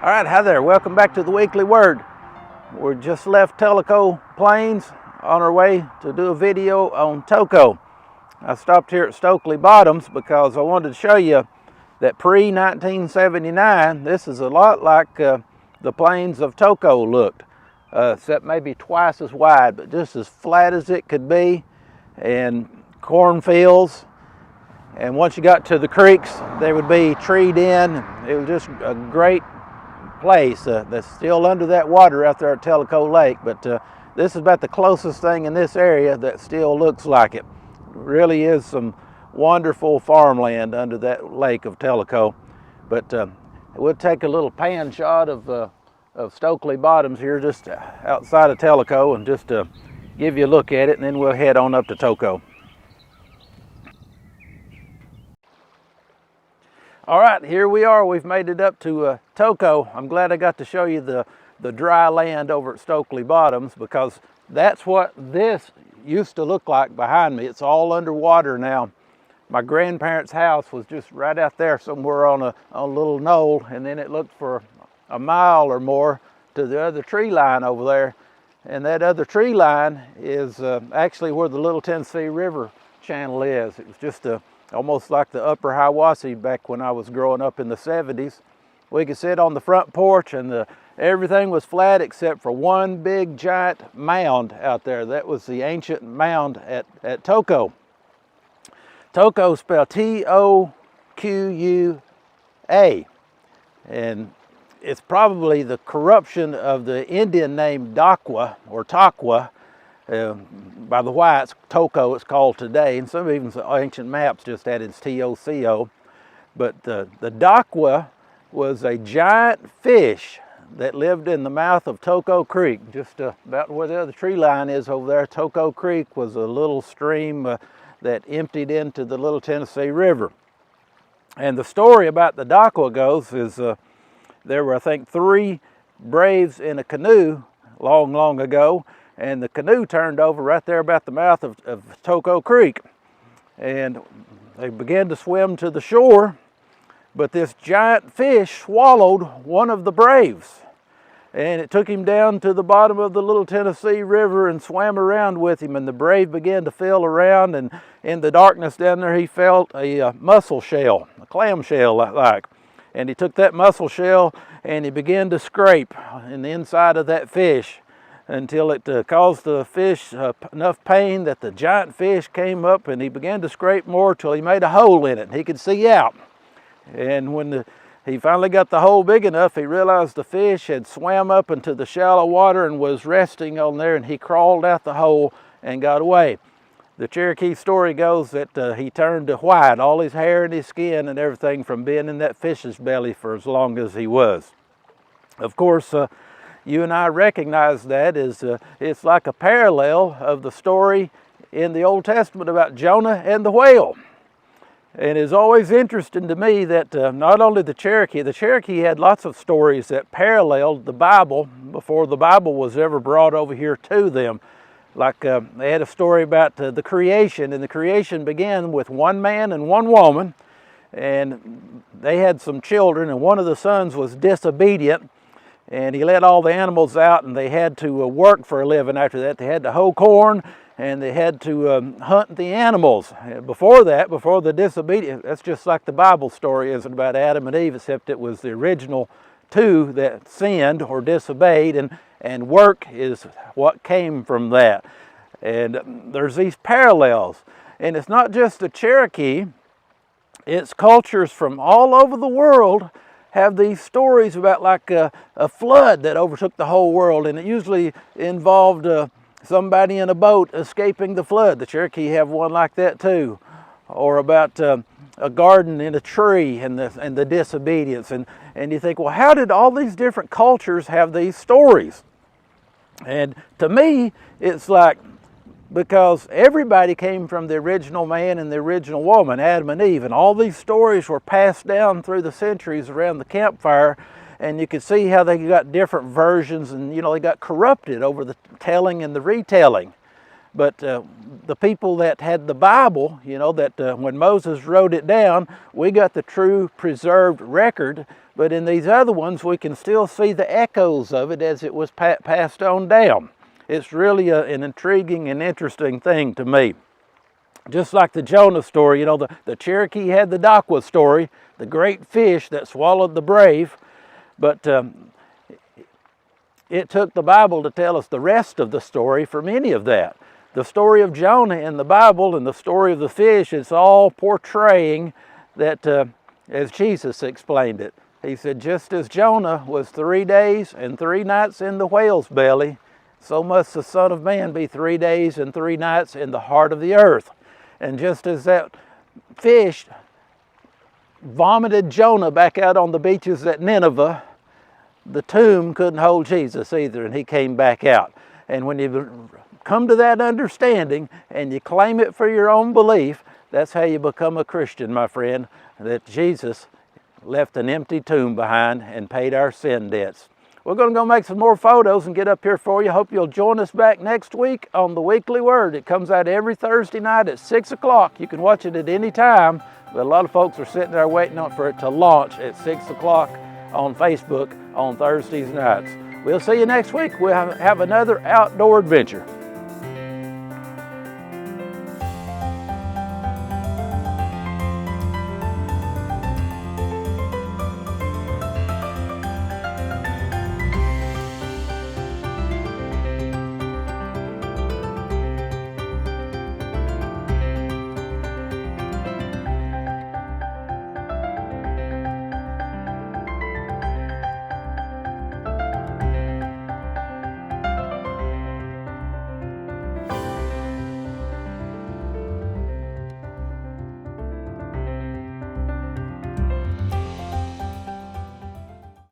All right, hi there. Welcome back to the Weekly Word. We just left Tellico Plains on our way to do a video on Toco. I stopped here at Stokely Bottoms because I wanted to show you that pre-1979, this is a lot like the plains of Toco looked, except maybe twice as wide, but just as flat as it could be, and cornfields. And once you got to the creeks, they would be treed in. It was just a great place that's still under that water out there at Tellico Lake, but this is about the closest thing in this area that still looks like it. Really is some wonderful farmland under that lake of Tellico. But we'll take a little pan shot of Stokely Bottoms here just outside of Tellico and just give you a look at it, and then we'll head on up to Toco. All right, here we are. We've made it up to Toco. I'm glad I got to show you the dry land over at Stokely Bottoms, because that's what this used to look like behind me. It's all underwater now. My grandparents' house was just right out there somewhere on a little knoll, and then it looked for a mile or more to the other tree line over there. And that other tree line is actually where the Little Tennessee River channel is. It was just almost like the upper Hiwassee back when I was growing up in the 70s. We could sit on the front porch and everything was flat except for one big giant mound out there. That was the ancient mound at Toco. Toco spelled T-O-Q-U-A. And it's probably the corruption of the Indian name Dakwa or Toqua. By the whites, Toco it's called today, and some even ancient maps just added T-O-C-O. But the Dakwa was a giant fish that lived in the mouth of Toco Creek, just about where the other tree line is over there. Toco Creek was a little stream that emptied into the Little Tennessee River. And the story about the Dakwa goes is there were, I think, 3 braves in a canoe long ago, and the canoe turned over right there about the mouth of Toco Creek. And they began to swim to the shore, but this giant fish swallowed one of the braves. And it took him down to the bottom of the Little Tennessee River and swam around with him, and the brave began to feel around, and in the darkness down there he felt a mussel shell, a clam shell like. And he took that mussel shell and he began to scrape in the inside of that fish, until it caused the fish enough pain that the giant fish came up, and he began to scrape more till he made a hole in it and he could see out. And when he finally got the hole big enough, he realized the fish had swam up into the shallow water and was resting on there, and he crawled out the hole and got away. The Cherokee story goes that he turned to white, all his hair and his skin and everything, from being in that fish's belly for as long as he was. Of course, you and I recognize that as it's like a parallel of the story in the Old Testament about Jonah and the whale. And it's always interesting to me that not only the Cherokee had lots of stories that paralleled the Bible before the Bible was ever brought over here to them. Like they had a story about the creation, and the creation began with one man and one woman, and they had some children, and one of the sons was disobedient, and he let all the animals out, and they had to work for a living after that. They had to hoe corn, and they had to hunt the animals. Before that, before the disobedience, that's just like the Bible story isn't about Adam and Eve, except it was the original 2 that sinned or disobeyed, and work is what came from that. And there's these parallels. And it's not just the Cherokee, it's cultures from all over the world have these stories about like a flood that overtook the whole world, and it usually involved somebody in a boat escaping the flood. The Cherokee have one like that too. Or about a garden in a tree and the disobedience. And you think, well, how did all these different cultures have these stories? And to me, it's like, because everybody came from the original man and the original woman, Adam and Eve, and all these stories were passed down through the centuries around the campfire, and you could see how they got different versions, and they got corrupted over the telling and the retelling. But the people that had the Bible, that when Moses wrote it down, we got the true preserved record but in these other ones we can still see the echoes of it as it was passed on down. It's really an intriguing and interesting thing to me. Just like the Jonah story, you know, the Cherokee had the Dakwa story, the great fish that swallowed the brave, but it took the Bible to tell us the rest of the story from any of that. The story of Jonah in the Bible and the story of the fish, it's all portraying that, as Jesus explained it. He said, just as Jonah was 3 days and 3 nights in the whale's belly, so must the Son of Man be 3 days and 3 nights in the heart of the earth. And just as that fish vomited Jonah back out on the beaches at Nineveh, the tomb couldn't hold Jesus either, and he came back out. And when you come to that understanding and you claim it for your own belief, that's how you become a Christian, my friend, that Jesus left an empty tomb behind and paid our sin debts. We're going to go make some more photos and get up here for you. Hope you'll join us back next week on the Weekly Word. It comes out every Thursday night at 6 o'clock. You can watch it at any time, but a lot of folks are sitting there waiting for it to launch at 6 o'clock on Facebook on Thursdays nights. We'll see you next week. We'll have another outdoor adventure.